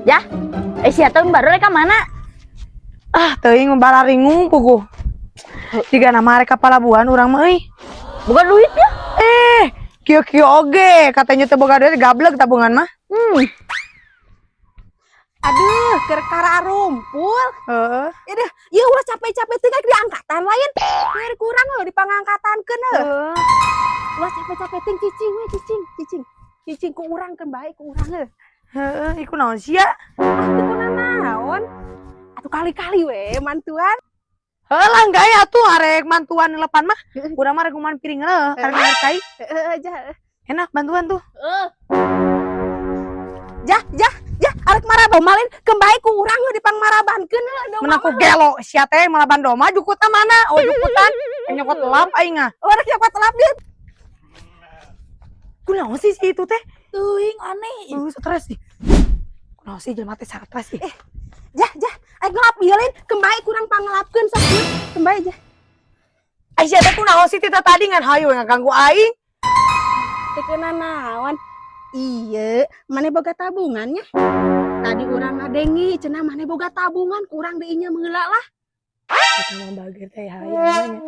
Ya, sia teh baru ka mana? Ah, teuing bararingung puguh. Jika nama rek palabuhan urang mah euy. Bukan duit ya? Kieu-kieu oge, katanya teu boga duit gablek tabungan mah. Aduh, kara rumpul. Heeh. Ya ulah capek-capek teh di angkatan lain. Keur kurang loh di pangangkatankeun heuh. Ulah capek-capek teh cicing we cicing. Cicing ku urang kan baik ku urang heuh. Heeh, iku naon sia? Atuh kunaon naon? Atuh kali-kali we mantuan. Heulah gaya atuh arek mantuan lepan mah. Urang mah rek nguman piring karek ngerkai. Heeh aja. Enak bantuan tuh. Jah, arek marabah malin kembali ku urang heuh di pangmarabankeun heuh. Menaku gelo sia teh malah bandoma jukutna mana? Oh jukutan. Nyokot lap aing ah. Urang siapa telap dia? Kunaon sih si itu teh? Teuing aneh. Stres sih. Kunaon sih jelema teh stres sih. Jah, aing ngelap ieu kembali kurang pangelapkeun sok ieu. Kembali jah. Aisyah teh kunaon sih tita tadi ngan hayu ngaganggu aing. Teu keuna naon. Iya, mana boga tabungannya? Tadi orang ngadengi, cenah mana boga tabungan, kurang diinya meula lah. Eta mah bagir teh hayang.